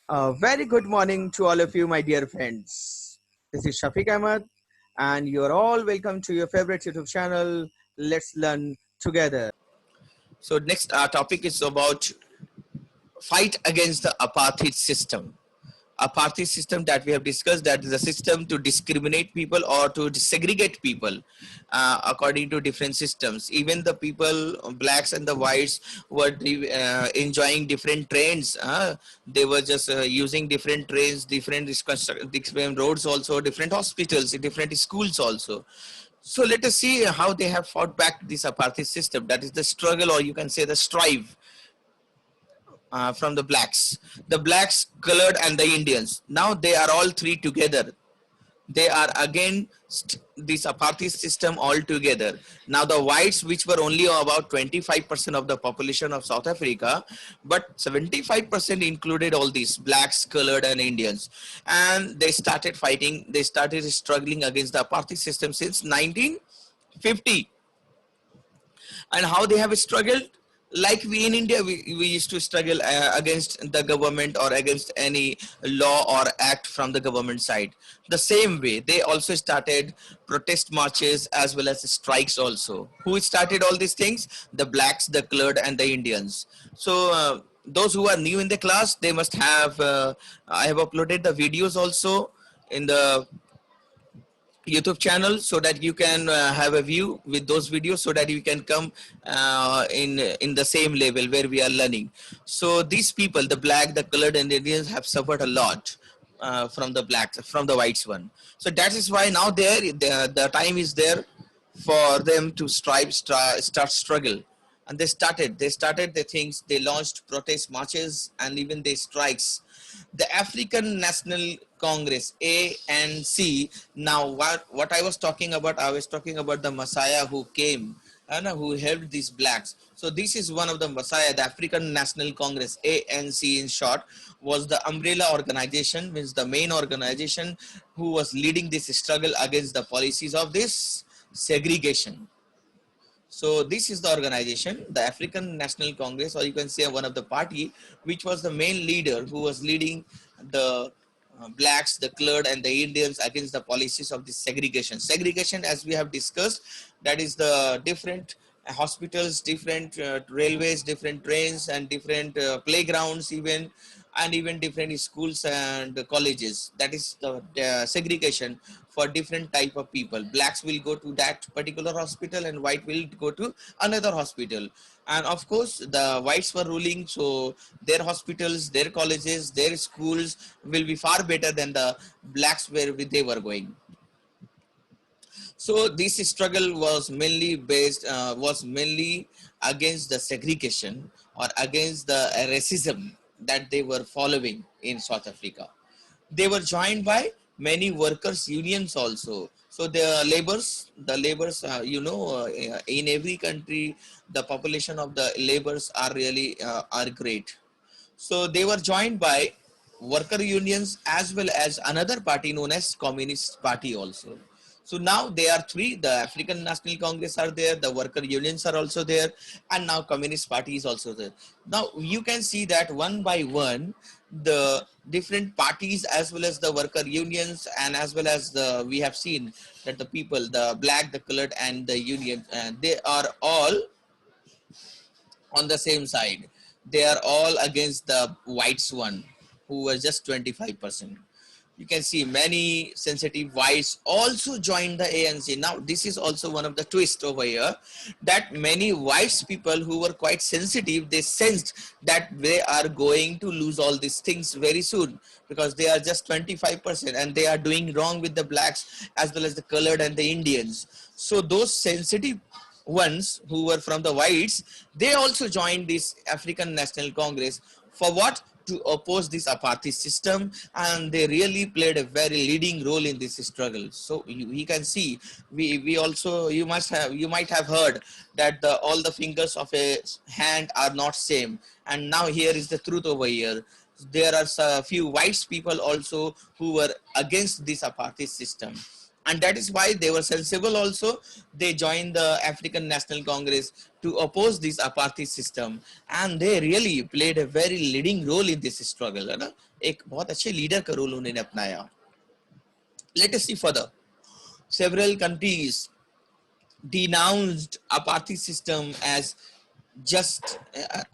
A very good morning to all of you, my dear friends. This is Shafiq Ahmed, and you're all welcome to your favorite YouTube channel. Let's learn together. So next our topic is about fight against the apartheid system. Apartheid system that we have discussed, that is a system to discriminate people or to segregate people according to different systems. Even the people, blacks and the whites, were enjoying different trains. They were just using different trains, different roads also, different hospitals, different schools also. So let us see how they have fought back this apartheid system. That is the struggle, or you can say the strive from the blacks, colored, and the Indians. Now they are all three together. They are against this apartheid system altogether. Now the whites, which were only about 25% of the population of South Africa, but 75% included all these blacks, colored, and Indians, and they started fighting. They started struggling against the apartheid system since 1950. And how they have struggled, like we in India, we used to struggle against the government or against any law or act from the government side. The same way they also started protest marches as well as strikes also. Who started all these things? The blacks, the colored, and the Indians. So those who are new in the class, they must have I have uploaded the videos also in the YouTube channel, so that you can have a view with those videos, so that you can come in the same level where we are learning. So these people, the black, the colored, and Indians, have suffered a lot from the blacks, from the whites one. So that is why now the time is there for them to start struggle. And they started the things. They launched protest marches and even they strikes. The African National Congress, ANC. Now what I was talking about, I was talking about the Messiah who came and who helped these blacks. So this is one of the Messiah. The African National Congress, ANC in short, was the umbrella organization, means the main organization who was leading this struggle against the policies of this segregation. So this is the organization, the African National Congress, or you can say one of the party, which was the main leader who was leading the blacks, the colored, and the Indians against the policies of this segregation. Segregation, as we have discussed, that is the different hospitals, different railways, different trains, and different playgrounds, even, and even different schools and colleges. That is the segregation for different type of people. Blacks will go to that particular hospital and white will go to another hospital. And of course the whites were ruling, so their hospitals, their colleges, their schools will be far better than the blacks where they were going. So this struggle was mainly against the segregation or against the racism that they were following in South Africa. They were joined by many workers unions also. So the laborers, in every country, the population of the laborers are really are great. So they were joined by worker unions as well as another party known as Communist Party also. So now they are three. The African National Congress are there, the worker unions are also there, and now Communist Party is also there. Now you can see that one by one, the different parties as well as the worker unions, and as well as we have seen that the people, the black, the colored, and the union, they are all on the same side. They are all against the whites one, who were just 25%. You can see many sensitive whites also joined the ANC. Now, this is also one of the twists over here, that many whites people who were quite sensitive, they sensed that they are going to lose all these things very soon, because they are just 25% and they are doing wrong with the blacks as well as the colored and the Indians. So those sensitive ones who were from the whites, they also joined this African National Congress. For what? To oppose this apartheid system, and they really played a very leading role in this struggle. So you can see, we also, you might have heard that all the fingers of a hand are not same. And now here is the truth over here. There are a few white people also who were against this apartheid system. And that is why they were sensible also. They joined the African National Congress to oppose this apartheid system, and they really played a very leading role in this struggle, है ना? एक बहुत अच्छे leader का role उन्होंने अपनाया. Let us see further. Several countries denounced apartheid system as just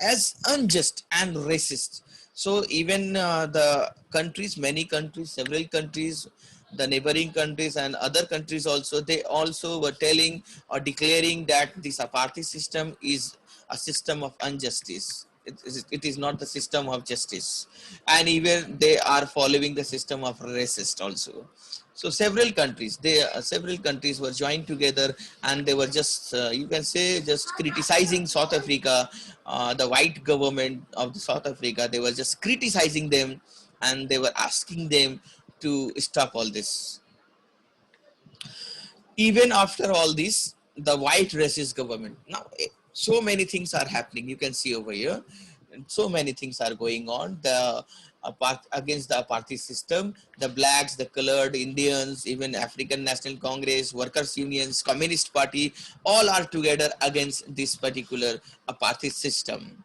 as unjust and racist. So even the countries, many countries, several countries, the neighboring countries and other countries also, they also were telling or declaring that this apartheid system is a system of injustice. It is not the system of justice, and even they are following the system of racist also. So several countries were joined together, and they were just you can say just criticizing South Africa, the white government of the South Africa. They were just criticizing them, and they were asking them to stop all this. Even after all this, the white racist government, now so many things are happening, you can see over here, and so many things are going on. The against the apartheid system, the blacks, the colored, Indians, even African National Congress, workers unions, Communist Party, all are together against this particular apartheid system,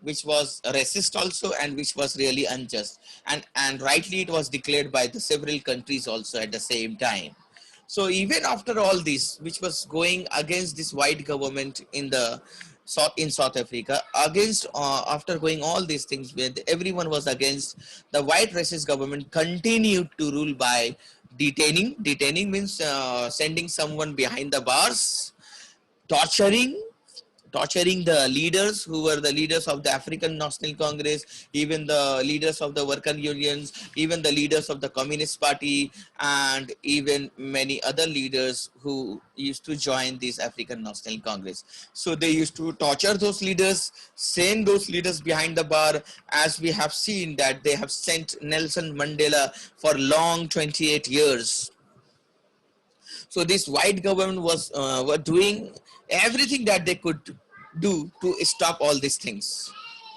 which was racist also, and which was really unjust, and rightly it was declared by the several countries also at the same time. So even after all this, which was going against this white government in South Africa, against after going all these things, where everyone was against, the white racist government continued to rule by detaining. Detaining means sending someone behind the bars, torturing, torturing the leaders who were the leaders of the African National Congress, even the leaders of the worker unions, even the leaders of the Communist Party, and even many other leaders who used to join this African National Congress. So they used to torture those leaders, send those leaders behind the bar, as we have seen that they have sent Nelson Mandela for long 28 years. So this white government was were doing everything that they could do to stop all these things,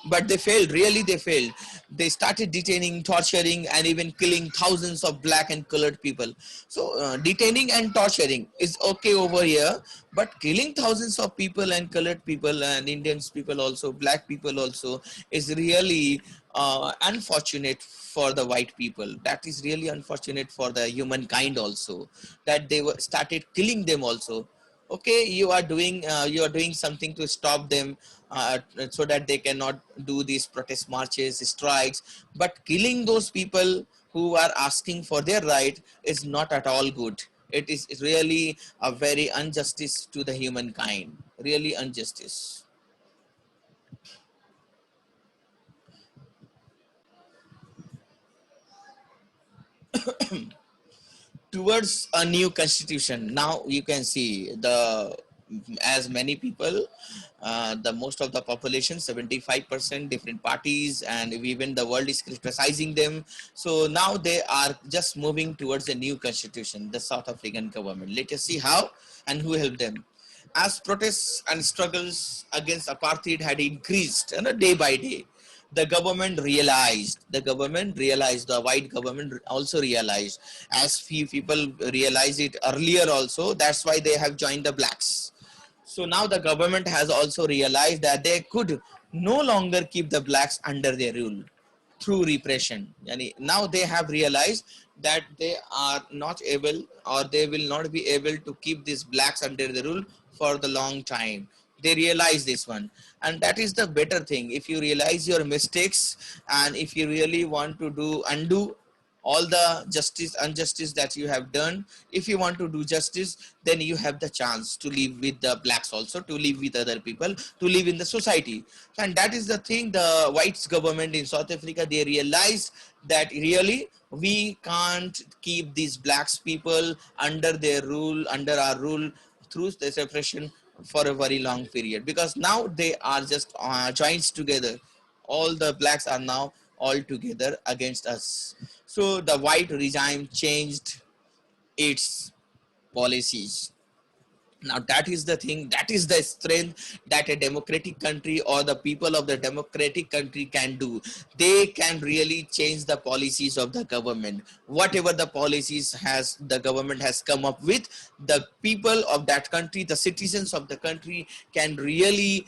but they failed. Really, they failed. They started detaining, torturing, and even killing thousands of black and colored people. So detaining and torturing is okay over here, but killing thousands of people and colored people and Indians people also, black people also, is really unfortunate for the white people. That is really unfortunate for the humankind also, that they were started killing them also. Okay, you are doing something to stop them, so that they cannot do these protest marches, strikes, but killing those people who are asking for their right is not at all good. It is really a very injustice to the humankind, really injustice. Towards a new constitution, now you can see the, as many people, the most of the population, 75% different parties, and even the world is criticizing them. So now they are just moving towards a new constitution, the South African government. Let us see how and who helped them. As protests and struggles against apartheid had increased, day by day, the white government also realized, as few people realized it earlier also. That's why they have joined the blacks. So now the government has also realized that they could no longer keep the blacks under their rule through repression. Now they have realized that they are not able, or they will not be able to keep these blacks under the rule for the long time. They realize this one, and that is the better thing. If you realize your mistakes, and if you really want to do undo all the injustice that you have done, if you want to do justice, then you have the chance to live with the blacks also, to live with other people, to live in the society. And that is the thing, the whites government in South Africa, they realized that really we can't keep these blacks people under their rule, under our rule, through the suppression for a very long period, because now they are just joined together. All the blacks are now all together against us. So the white regime changed its policies. Now that is the thing, that is the strength that a democratic country or the people of the democratic country can do. They can really change the policies of the government. Whatever the policies has the government has come up with, the people of that country, the citizens of the country can really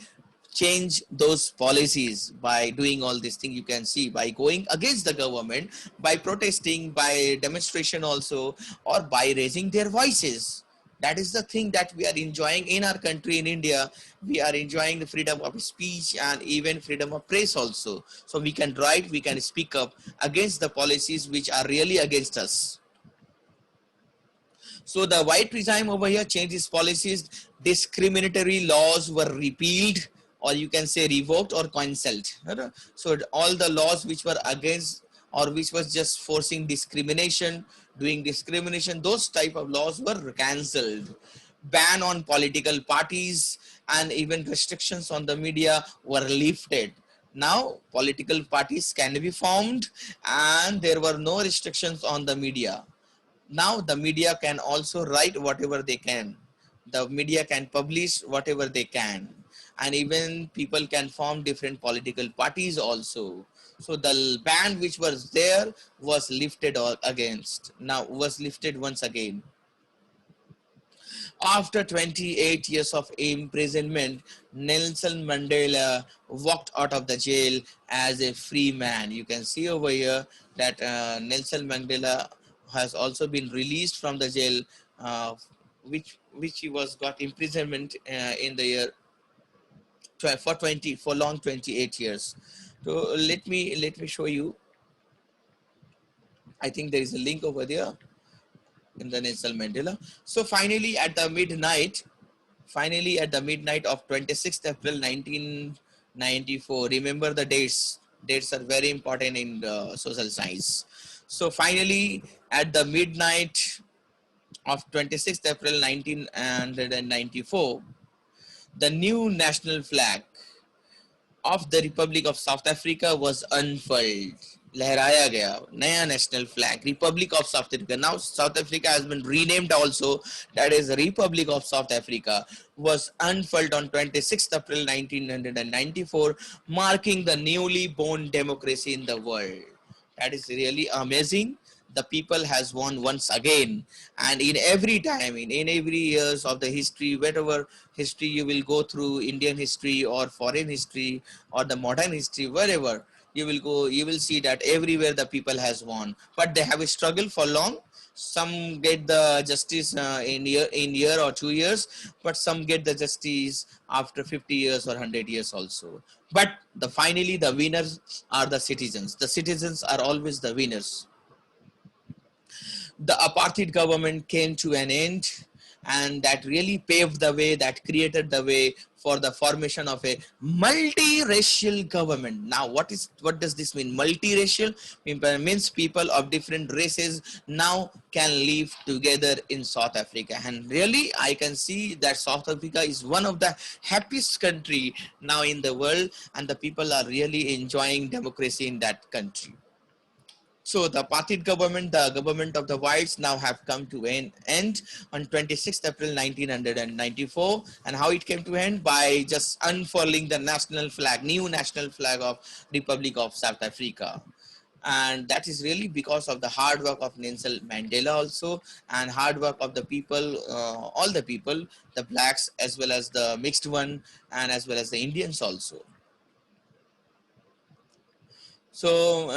change those policies by doing all these things. You can see by going against the government, by protesting, by demonstration also, or by raising their voices. That is the thing that we are enjoying in our country, in India. We are enjoying the freedom of speech and even freedom of press also. So we can write, we can speak up against the policies which are really against us. So the white regime over here changed its policies. Discriminatory laws were repealed, or you can say revoked or cancelled. So all the laws which were against or which was just forcing discrimination, doing discrimination, those type of laws were cancelled. Ban on political parties and even restrictions on the media were lifted. Now political parties can be formed and there were no restrictions on the media. Now the media can also write whatever they can, the media can publish whatever they can, and even people can form different political parties also. So the ban which was there was lifted or against, now was lifted once again. After 28 years of imprisonment, Nelson Mandela walked out of the jail as a free man. You can see over here that Nelson Mandela has also been released from the jail, which he was got imprisonment in the year for long 28 years. So let me show you. I think there is a link over there in the Nelson Mandela. So finally at the midnight of 26th April 1994, remember the dates are very important in social science. So finally at the midnight of 26th April 1994, the new national flag of the Republic of South Africa was unfurled. लहराया गया नया national flag, Republic of South Africa. Now South Africa has been renamed also, that is Republic of South Africa, was unfurled on 26th April 1994, marking the newly born democracy in the world. That is really amazing. The people has won once again, and in every time, in every years of the history, whatever history you will go through, Indian history or foreign history or the modern history, wherever you will go, you will see that everywhere the people has won, but they have a struggle for long. Some get the justice in year or 2 years, but some get the justice after 50 years or 100 years also. But finally the winners are the citizens. The citizens are always the winners. The apartheid government came to an end, and that really paved the way, that created the way for the formation of a multiracial government. Now what does this mean? Multiracial means people of different races now can live together in South Africa, and really I can see that South Africa is one of the happiest country now in the world, and the people are really enjoying democracy in that country. So the apartheid government, the government of the whites, now have come to an end on 26th April 1994. And how it came to end? By just unfurling the national flag, new national flag of Republic of South Africa. And that is really because of the hard work of Nelson Mandela also, and hard work of the people, all the people, the blacks as well as the mixed one, and as well as the Indians also. So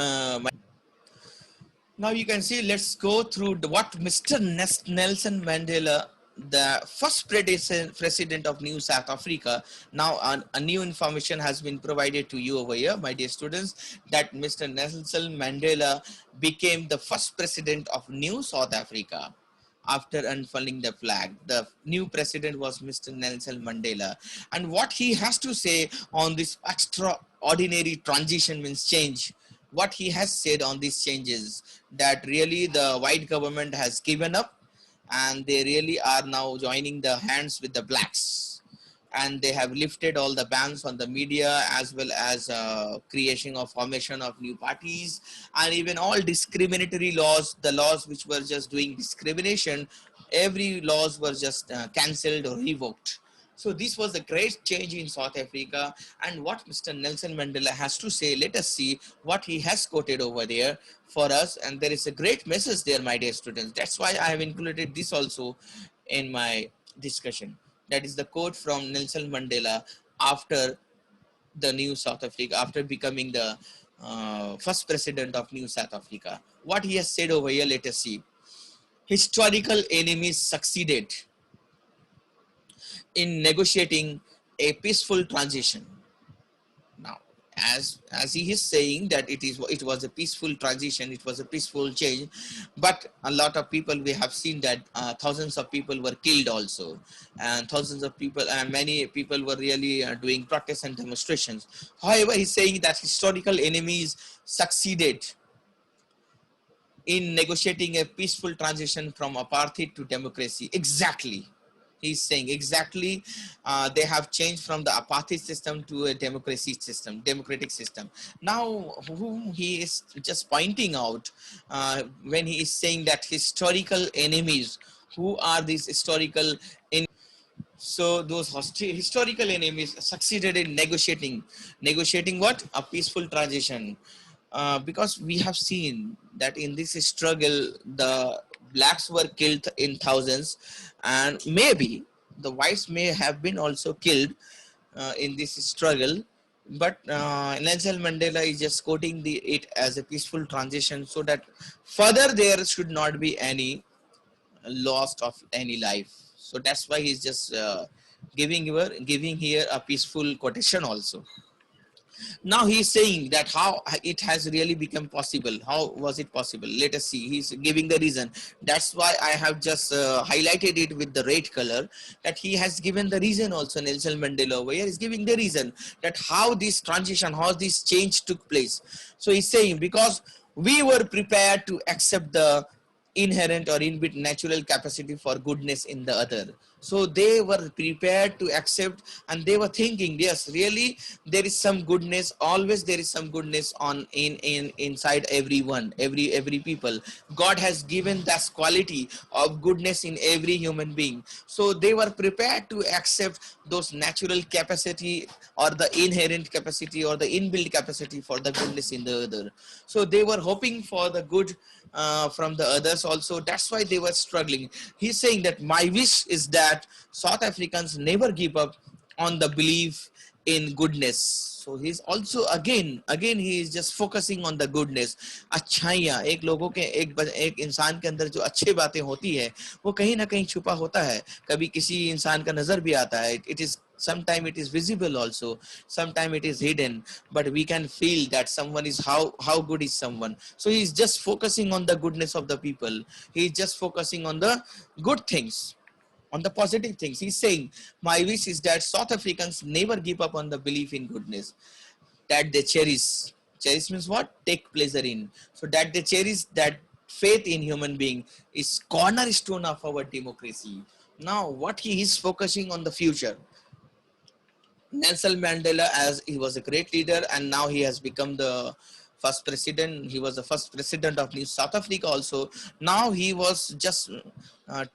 now you can see, let's go through what Mr. Nelson Mandela, the first president of New South Africa. Now a new information has been provided to you over here, my dear students, that Mr. Nelson Mandela became the first president of New South Africa after unfurling the flag. The new president was Mr. Nelson Mandela. And what he has to say on this extraordinary transition, means change, what he has said on these changes, that really the white government has given up and they really are now joining the hands with the blacks, and they have lifted all the bans on the media, as well as creation of formation of new parties, and even all discriminatory laws, the laws which were just doing discrimination, every laws were just cancelled or revoked. So this was a great change in South Africa. And what Mr. Nelson Mandela has to say, let us see what he has quoted over there for us. And there is a great message there, my dear students. That's why I have included this also in my discussion. That is the quote from Nelson Mandela after the New South Africa, after becoming the first president of New South Africa. What he has said over here, let us see. Historical enemies succeeded in negotiating a peaceful transition. Now, as he is saying that it was a peaceful transition, it was a peaceful change, but a lot of people, we have seen that thousands of people were killed also, and thousands of people and many people were really doing protests and demonstrations. However, he's saying that historical enemies succeeded in negotiating a peaceful transition from apartheid to democracy. Exactly. He's saying exactly, they have changed from the apartheid system to a democratic system. Now, whom he is just pointing out when he is saying that historical enemies, who are these historical enemies? So those historical enemies succeeded in negotiating what? A peaceful transition. Because we have seen that in this struggle, the blacks were killed in thousands, and maybe the whites may have been also killed in this struggle. But Nelson Mandela is just quoting it as a peaceful transition, so that further there should not be any loss of any life. So that's why he's just giving here a peaceful quotation also. Now he's saying that how it has really become possible. How was it possible? Let us see. He's giving the reason. That's why I have just highlighted it with the red color, that he has given the reason also. Nelson Mandela over here is giving the reason that how this transition, how this change took place. So he's saying, because we were prepared to accept the inherent or inbuilt natural capacity for goodness in the other. So they were prepared to accept, and they were thinking, yes, really there is some goodness, always there is some goodness on in inside everyone, every people. God has given that quality of goodness in every human being. So they were prepared to accept those natural capacity, or the inherent capacity, or the inbuilt capacity for the goodness in the other. So they were hoping for the good from the others also. That's why they were struggling. He's saying that my wish is that South Africans never give up on the belief in goodness. So he's also again he is just focusing on the goodness. अच्छाइयाँ, एक लोगों के एक इंसान के अंदर जो अच्छी बातें होती है, वो कहीं ना कहीं छुपा होता है. कभी किसी इंसान का नजर भी आता है. It is sometimes it is visible also, sometimes it is hidden, but we can feel that someone is how good is someone. So he's just focusing on the goodness of the people. He's just focusing on the good things, on the positive things. He's saying, my wish is that South Africans never give up on the belief in goodness, that they cherish. Cherish means what? Take pleasure in. So that they cherish that faith in human being is cornerstone of our democracy. Now, what he is focusing on the future. Nelson Mandela, as he was a great leader, and now he has become the first president. He was the first president of New South Africa also. Now he was just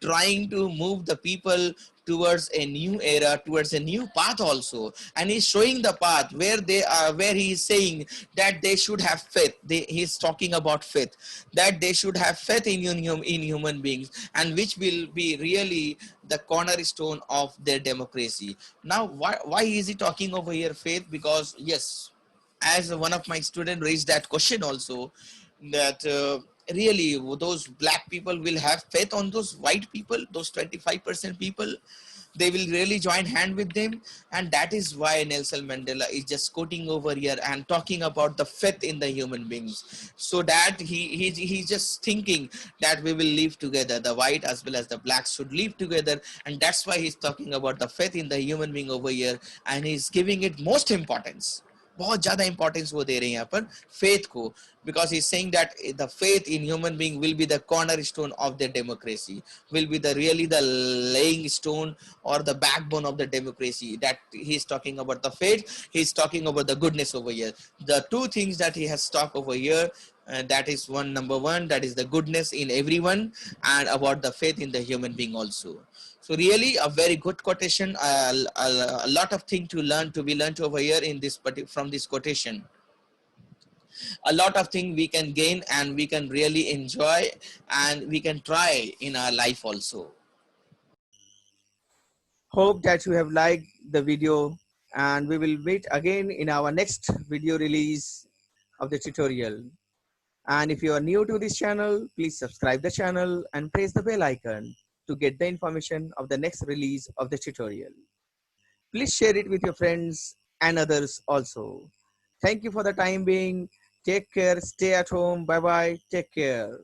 trying to move the people towards a new era, towards a new path also, and he's showing the path where they are, where he is saying that they should have faith. He's talking about faith, that they should have faith in human beings, and which will be really the cornerstone of their democracy. Now, why is he talking over here faith? Because yes, as one of my students raised that question also, that really those black people will have faith on those white people, those 25% people, they will really join hand with them. And that is why Nelson Mandela is just quoting over here and talking about the faith in the human beings, so that he's just thinking that we will live together, the white as well as the blacks should live together. And that's why he's talking about the faith in the human being over here, and he's giving it most importance. बहुत ज़्यादा importance वो दे रहे हैं यहाँ पर faith को, because he's saying that the faith in human being will be the cornerstone of the democracy, will be the really the laying stone or the backbone of the democracy. That he's talking about the faith, he's talking about the goodness over here. The two things that he has talked over here That is number one, that is the goodness in everyone, and about the faith in the human being also. So really a very good quotation, a lot of things to be learned over here in this from this quotation. A lot of things we can gain and we can really enjoy and we can try in our life also. Hope that you have liked the video, and we will meet again in our next video release of the tutorial. And if you are new to this channel, please subscribe the channel and press the bell icon to get the information of the next release of the tutorial. Please share it with your friends and others also. Thank you for the time being. Take care. Stay at home. Bye bye. Take care.